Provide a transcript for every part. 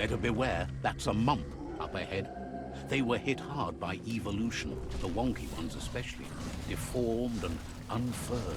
Better beware, that's a mump up ahead. They were hit hard by evolution, the wonky ones especially, deformed and unfurred.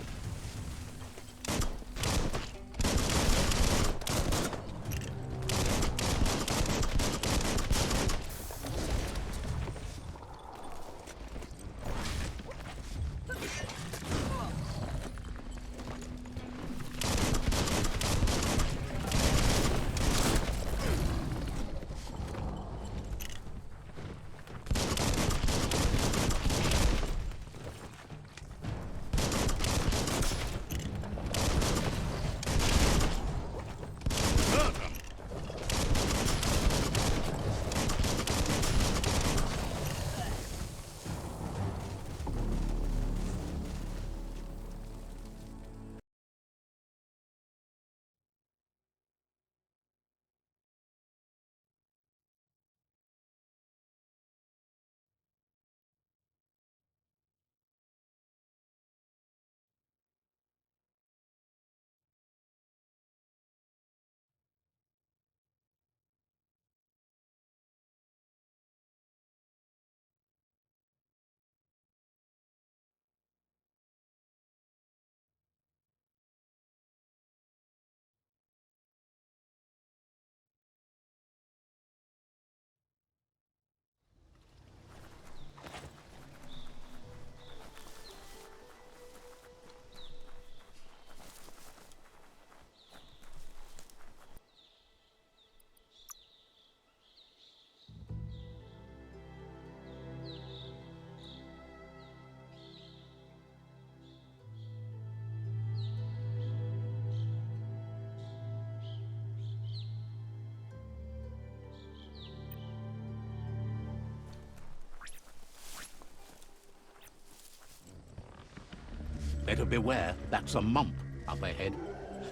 Better beware, that's a mump up ahead.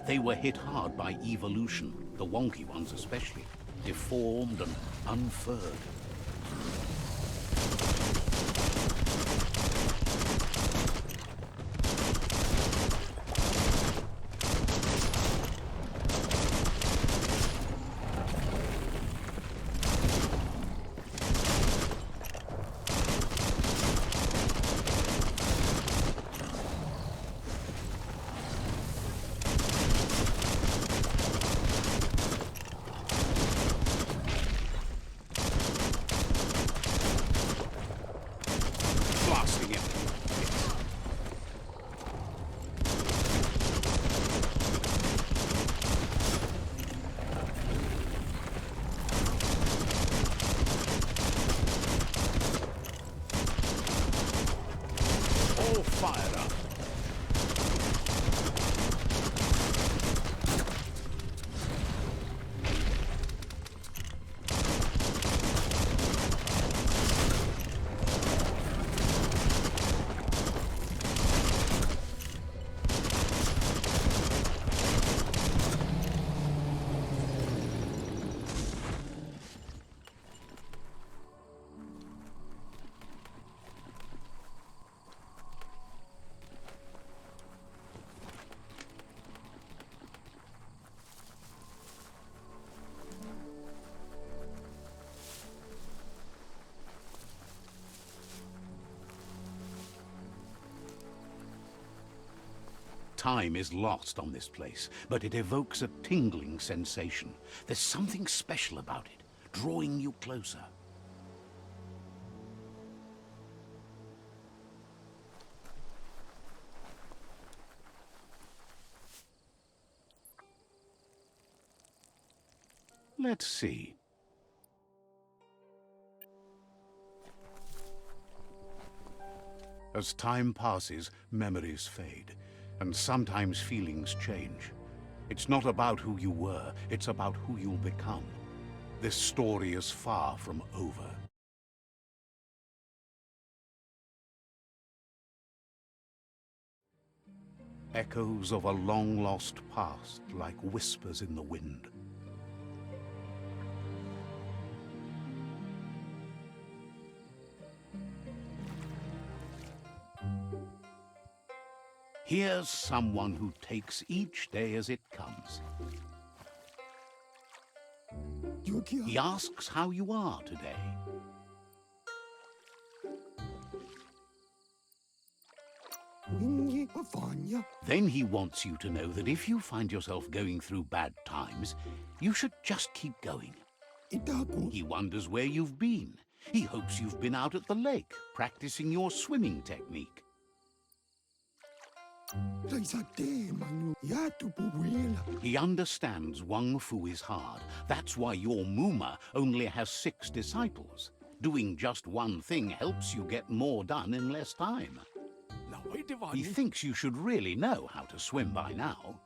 They were hit hard by evolution, the wonky ones especially, deformed and unfurred. Blasting him. All fired up. Time is lost on this place, but it evokes a tingling sensation. There's something special about it, drawing you closer. Let's see. As time passes, memories fade, and sometimes feelings change. It's not about who you were, it's about who you'll become. This story is far from over. Echoes of a long-lost past, like whispers in the wind. Here's someone who takes each day as it comes. He asks how you are today. Then he wants you to know that if you find yourself going through bad times, you should just keep going. He wonders where you've been. He hopes you've been out at the lake, practicing your swimming technique. He understands Wang Fu is hard. That's why your Muma only has 6 disciples. Doing just one thing helps you get more done in less time. He thinks you should really know how to swim by now.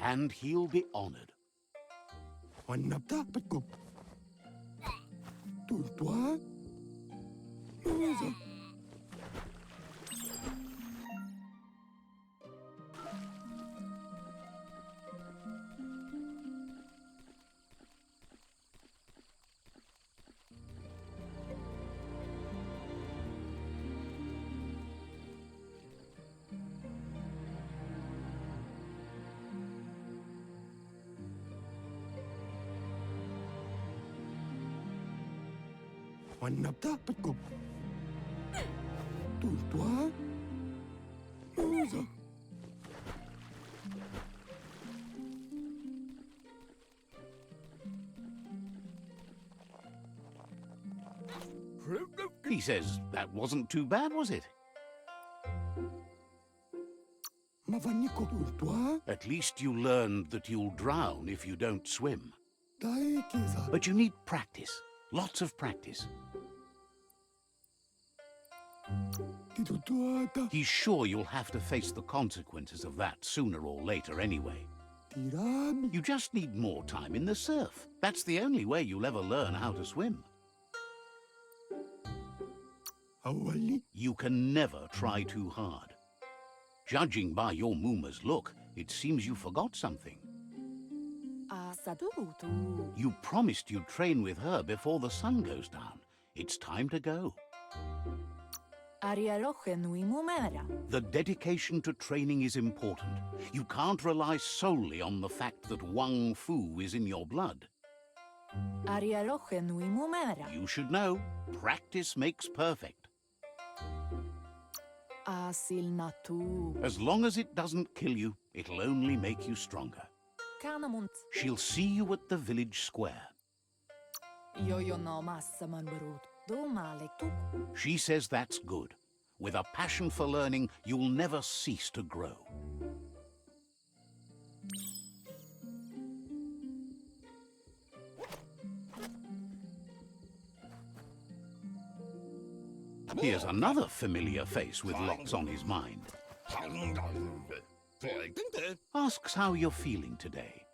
And he'll be honored. He says that wasn't too bad, was it? At least you learned that you'll drown if you don't swim. But you need practice. Lots of practice. He's sure you'll have to face the consequences of that sooner or later anyway. You just need more time in the surf. That's the only way you'll ever learn how to swim. You can never try too hard. Judging by your Muma's look, it seems you forgot something. You promised you'd train with her before the sun goes down. It's time to go. The dedication to training is important. You can't rely solely on the fact that Wang Fu is in your blood. You should know, practice makes perfect. As long as it doesn't kill you, it'll only make you stronger. She'll see you at the village square. She says that's good. With a passion for learning, you'll never cease to grow. Here's another familiar face with lots on his mind. Asks how you're feeling today.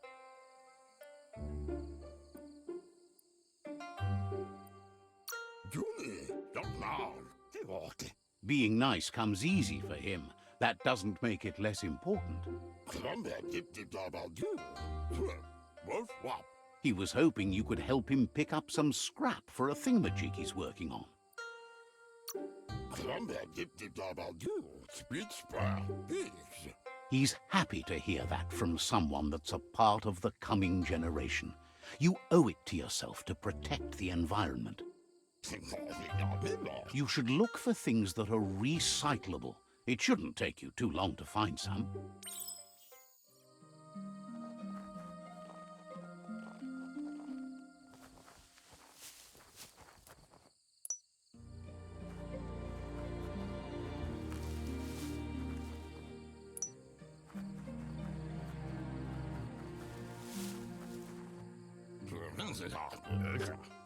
Being nice comes easy for him. That doesn't make it less important. He was hoping you could help him pick up some scrap for a thingamajig he's working on. He's happy to hear that from someone that's a part of the coming generation. You owe it to yourself to protect the environment. You should look for things that are recyclable. It shouldn't take you too long to find some.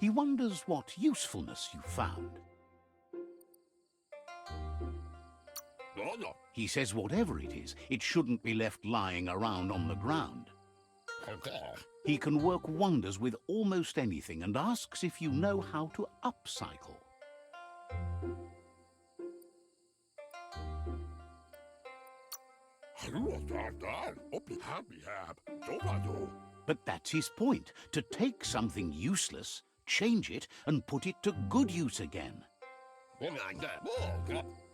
He wonders what usefulness you found. He says whatever it is, it shouldn't be left lying around on the ground. He can work wonders with almost anything and asks if you know how to upcycle. But that's his point, to take something useless, change it, and put it to good use again.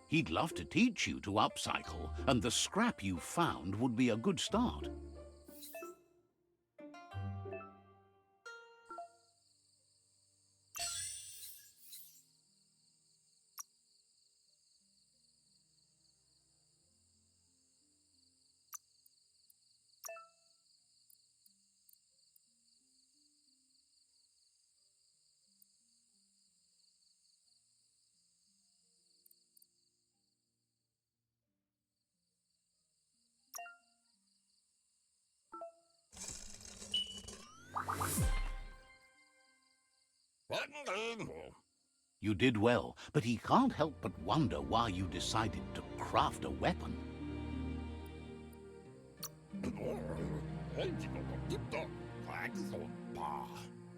He'd love to teach you to upcycle, and the scrap you found would be a good start. You did well, but he can't help but wonder why you decided to craft a weapon.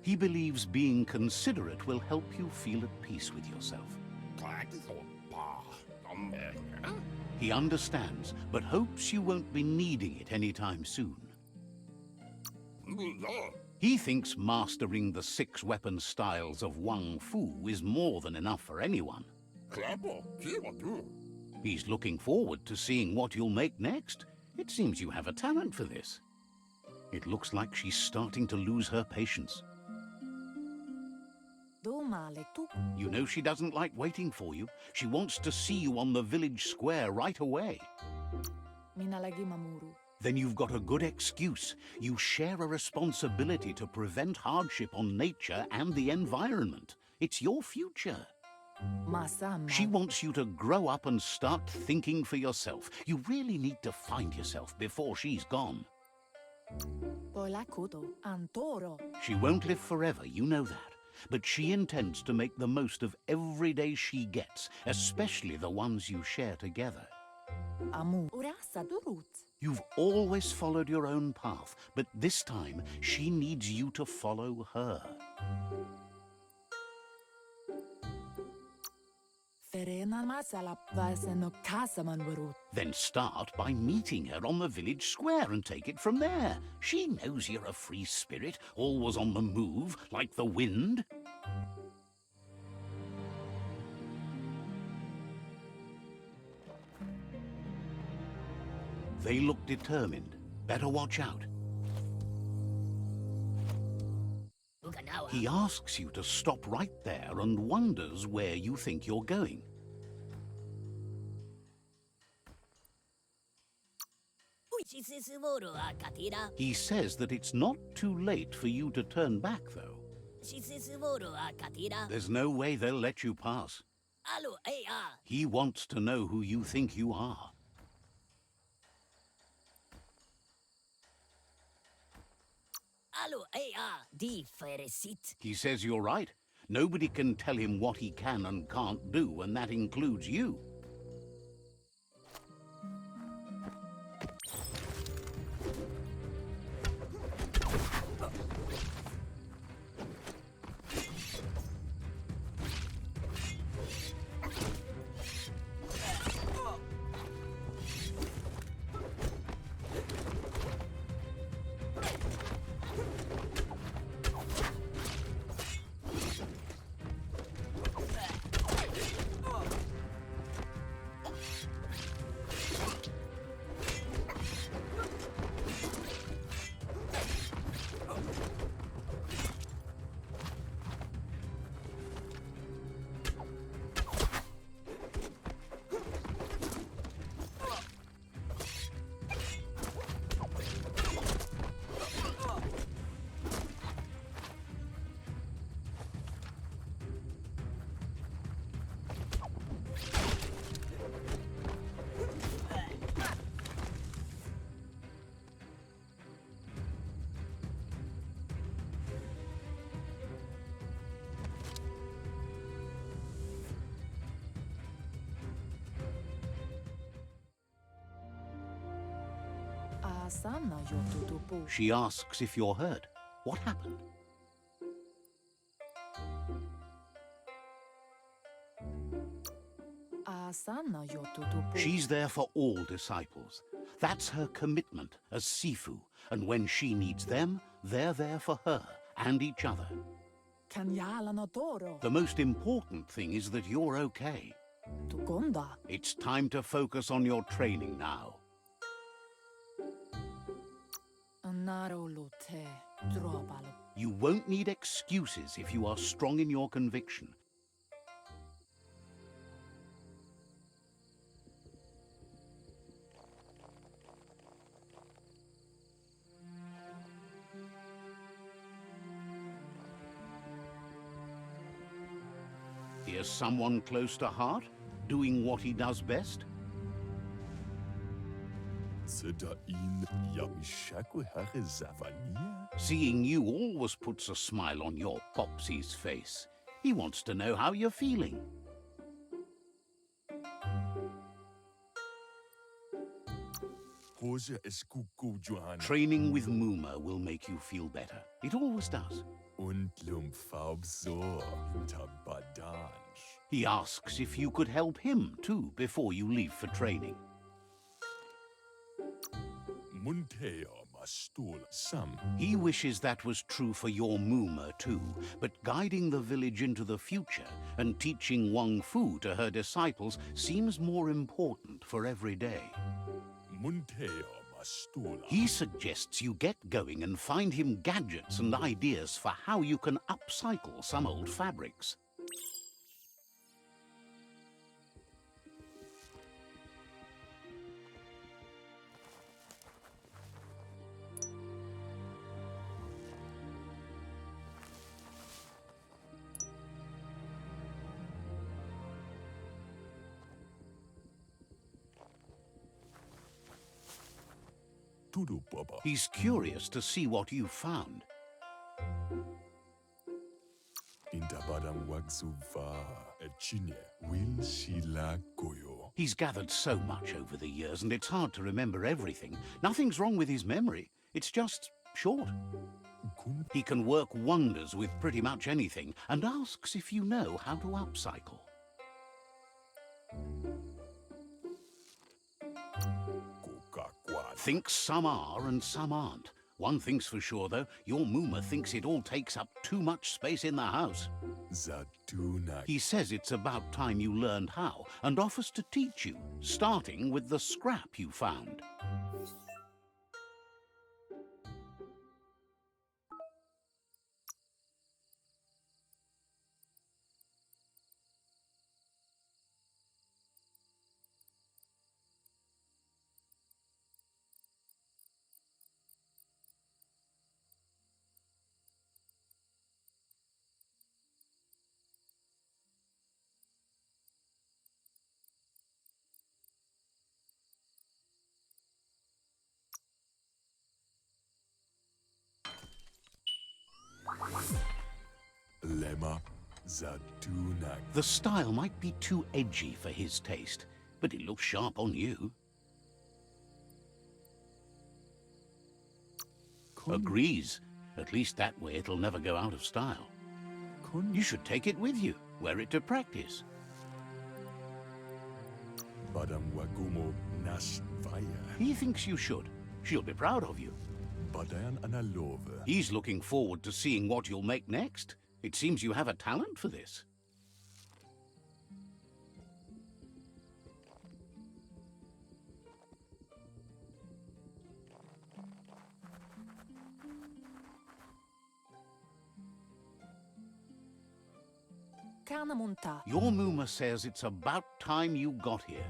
He believes being considerate will help you feel at peace with yourself. He understands, but hopes you won't be needing it anytime soon. He thinks mastering the 6 weapon styles of Wang Fu is more than enough for anyone. He's looking forward to seeing what you'll make next. It seems you have a talent for this. It looks like she's starting to lose her patience. You know she doesn't like waiting for you. She wants to see you on the village square right away. Then you've got a good excuse. You share a responsibility to prevent hardship on nature and the environment. It's your future. She wants you to grow up and start thinking for yourself. You really need to find yourself before she's gone. She won't live forever, you know that. But she intends to make the most of every day she gets, especially the ones you share together. You've always followed your own path, but this time she needs you to follow her. Then start by meeting her on the village square and take it from there. She knows you're a free spirit, always on the move, like the wind. They look determined. Better watch out. He asks you to stop right there and wonders where you think you're going. He says that it's not too late for you to turn back, though. There's no way they'll let you pass. He wants to know who you think you are. He says you're right. Nobody can tell him what he can and can't do, and that includes you. She asks if you're hurt. What happened? She's there for all disciples. That's her commitment as Sifu. And when she needs them, they're there for her and each other. The most important thing is that you're okay. It's time to focus on your training now. You won't need excuses if you are strong in your conviction. Here's someone close to heart, doing what he does best. Seeing you always puts a smile on your Popsy's face. He wants to know how you're feeling. Training with Muma will make you feel better. It always does. He asks if you could help him too before you leave for training. He wishes that was true for your Muma too, but guiding the village into the future and teaching Wang Fu to her disciples seems more important for every day. He suggests you get going and find him gadgets and ideas for how you can upcycle some old fabrics. He's curious to see what you've found. He's gathered so much over the years, and it's hard to remember everything. Nothing's wrong with his memory. It's just short. He can work wonders with pretty much anything, and asks if you know how to upcycle. Thinks some are and some aren't. One thing's for sure, though, your Muma thinks it all takes up too much space in the house. He says it's about time you learned how, and offers to teach you, starting with the scrap you found. The style might be too edgy for his taste, but it looks sharp on you. Agrees. At least that way it'll never go out of style. You should take it with you, wear it to practice. He thinks you should. She'll be proud of you. He's looking forward to seeing what you'll make next. It seems you have a talent for this. Your Muma says it's about time you got here.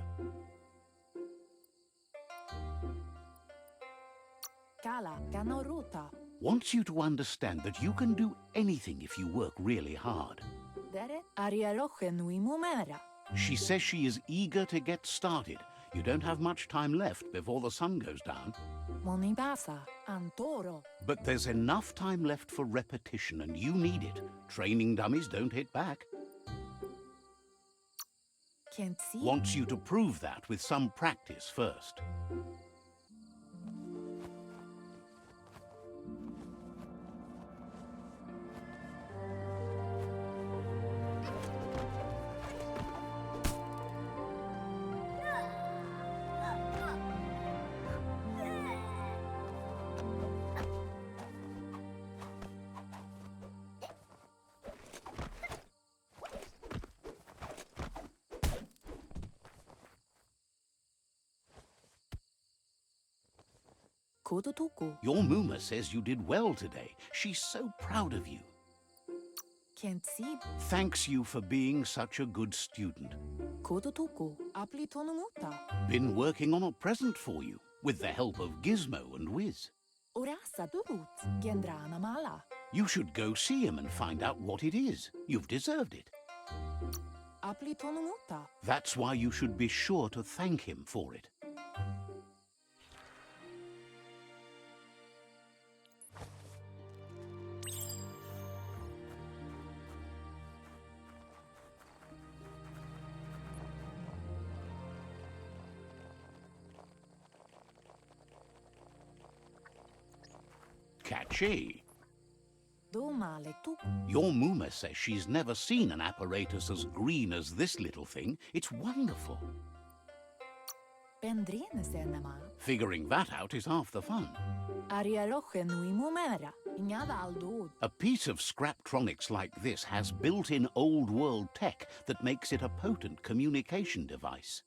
Wants you to understand that you can do anything if you work really hard. She says she is eager to get started. You don't have much time left before the sun goes down. But there's enough time left for repetition, and you need it. Training dummies don't hit back. Wants you to prove that with some practice first. Your Muma says you did well today. She's so proud of you. Thanks you for being such a good student. Been working on a present for you, with the help of Gizmo and Wiz. You should go see him and find out what it is. You've deserved it. That's why you should be sure to thank him for it. she? Domaletu. Your Muma says she's never seen an apparatus as green as this little thing. It's wonderful. Pendrine senema. Figuring that out is half the fun. Arialoche nui mumera. Ignada aldud. A piece of Scraptronics like this has built-in old-world tech that makes it a potent communication device.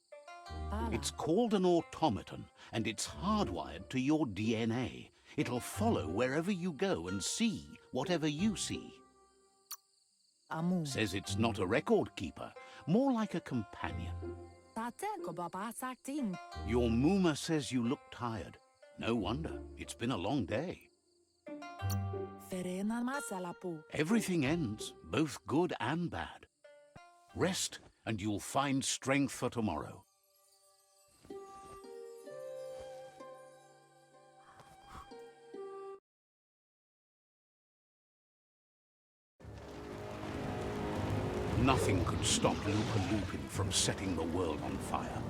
Pala. It's called an automaton, and it's hardwired to your DNA. It'll follow wherever you go and see whatever you see. Amu. Says it's not a record keeper, more like a companion. Tateko baba sakting. Your Muma says you look tired. No wonder. It's been a long day. Ferena masalapu. Everything ends, both good and bad. Rest, and you'll find strength for tomorrow. Nothing could stop Lupa Lupin from setting the world on fire.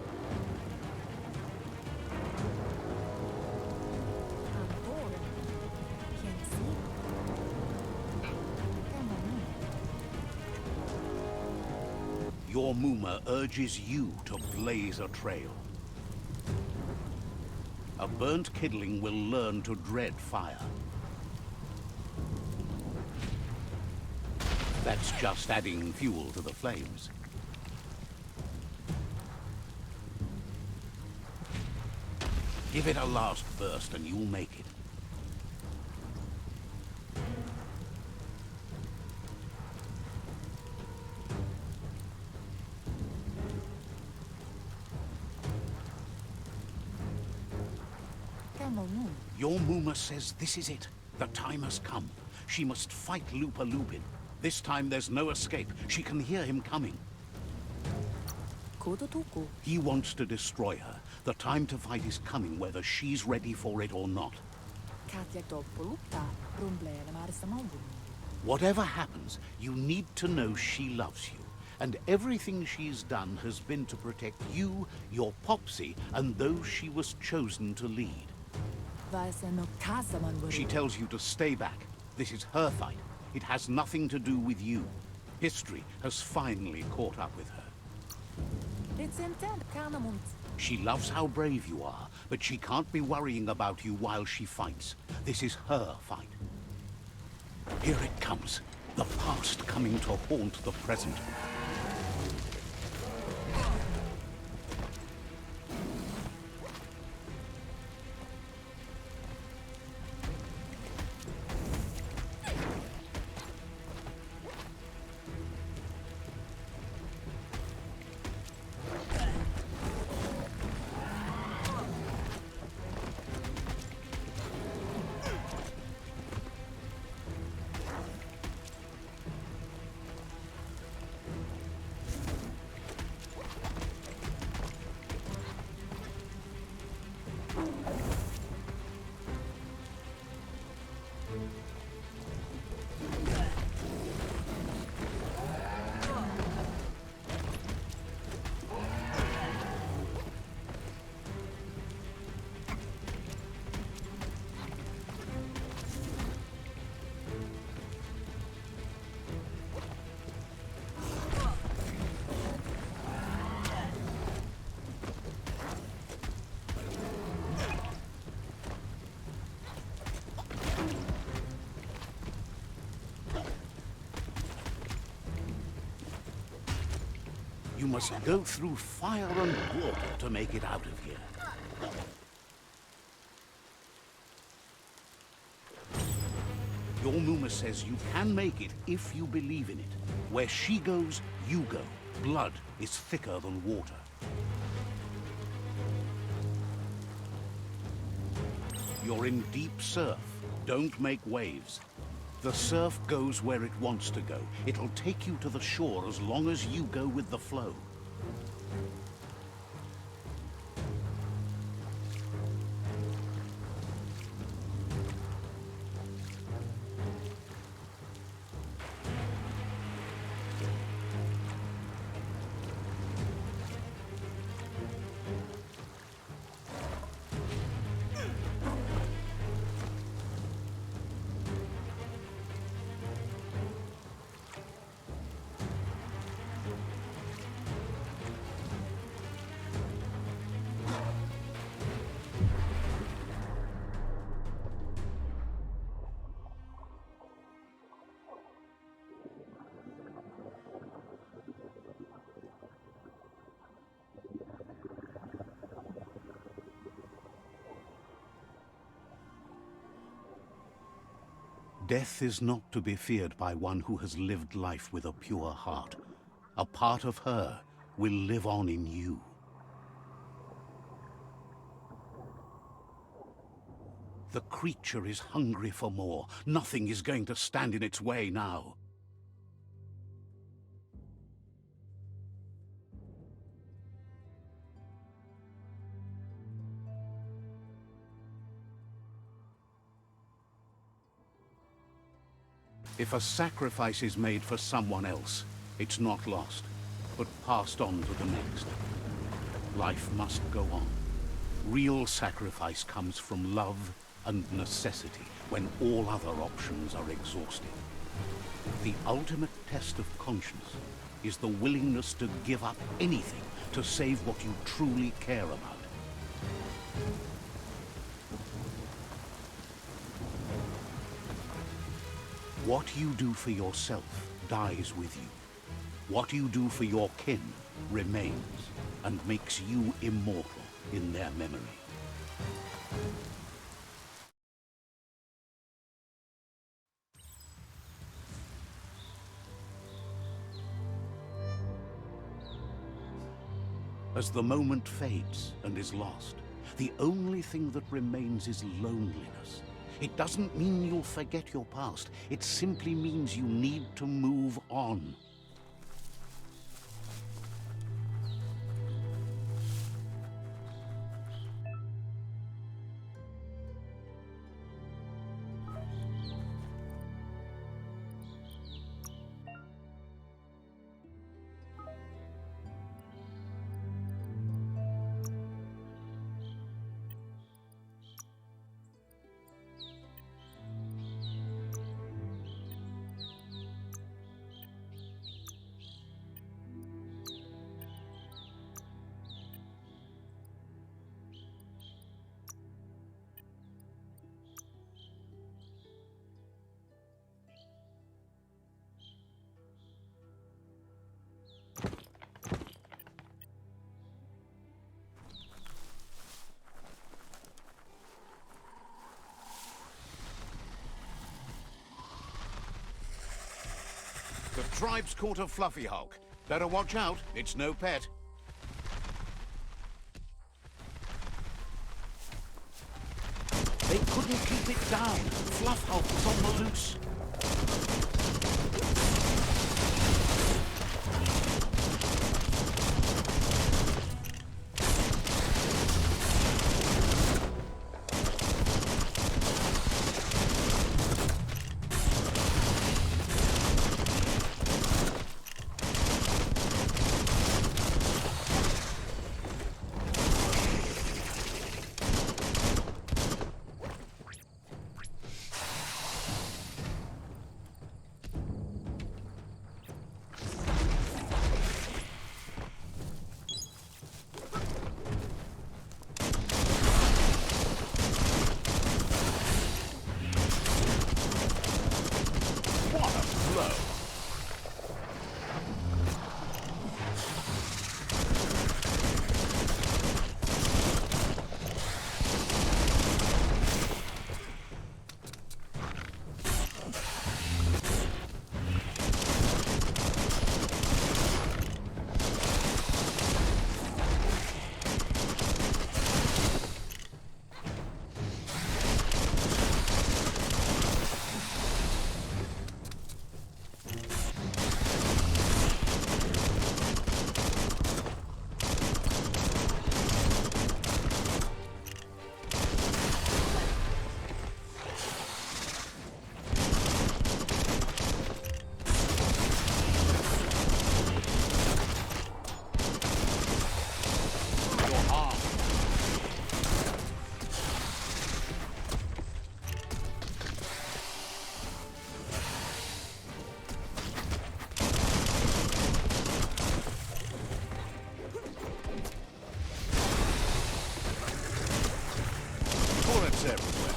Antore. Quien si. Your Muma urges you to blaze a trail. A burnt kidling will learn to dread fire. That's just adding fuel to the flames. Give it a last burst and you'll make it. Your Muma says this is it. The time has come. She must fight Lupa Lupin. This time there's no escape. She can hear him coming. Kodotuku. He wants to destroy her. The time to fight is coming, whether she's ready for it or not. Katja Doppelupta. Rumblere Marsamogum. Whatever happens, you need to know she loves you. And everything she's done has been to protect you, your Popsy, and those she was chosen to lead. She tells you to stay back. This is her fight. It has nothing to do with you. History has finally caught up with her. She loves how brave you are, but she can't be worrying about you while she fights. This is her fight. Here it comes. The past coming to haunt the present. You must go through fire and water to make it out of here. Your Muma says you can make it if you believe in it. Where she goes, you go. Blood is thicker than water. You're in deep surf. Don't make waves. The surf goes where it wants to go. It'll take you to the shore as long as you go with the flow. Death is not to be feared by one who has lived life with a pure heart. A part of her will live on in you. The creature is hungry for more. Nothing is going to stand in its way now. If a sacrifice is made for someone else, it's not lost, but passed on to the next. Life must go on. Real sacrifice comes from love and necessity, when all other options are exhausted. The ultimate test of conscience is the willingness to give up anything to save what you truly care about. What you do for yourself dies with you. What you do for your kin remains and makes you immortal in their memory. As the moment fades and is lost, the only thing that remains is loneliness. It doesn't mean you'll forget your past. It simply means you need to move on. The tribe's caught a fluffy hulk. Better watch out, it's no pet. They couldn't keep it down. Fluff hulk was on the loose. Everywhere.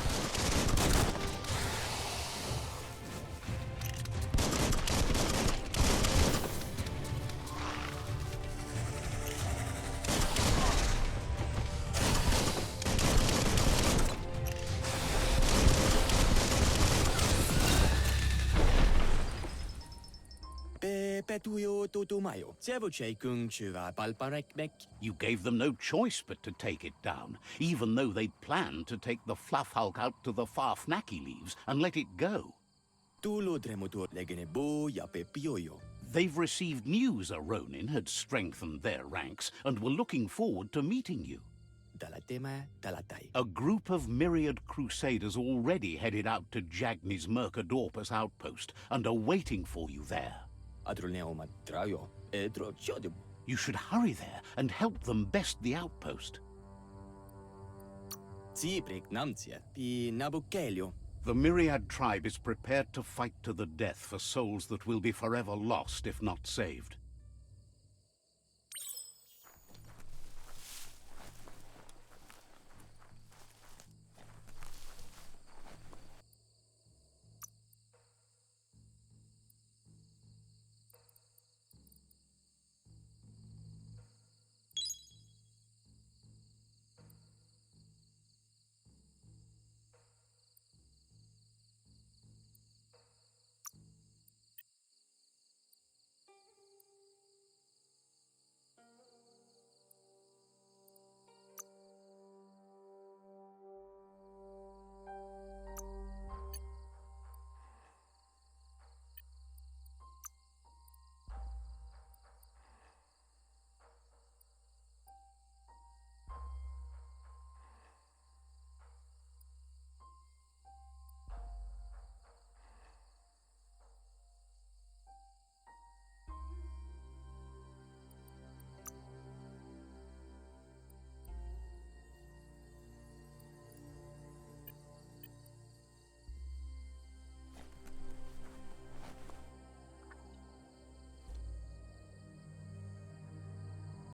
petujo tutumajo. Sevoce kungchuva palparekmek. You gave them no choice but to take it down, even though they'd planned to take the Fluff Hulk out to the Farfnaki leaves and let it go. Tulo dremutur legene bo ja pepiojo. They've received news a Ronin had strengthened their ranks and were looking forward to meeting you. Dalatema dalatai. A group of myriad crusaders already headed out to Jagni's Mercadorpus outpost and are waiting for you there. Adrolneoma trajo. Edro chodum. You should hurry there and help them best the outpost. Si pregnantia pi nabukelio. The Myriad tribe is prepared to fight to the death for souls that will be forever lost if not saved.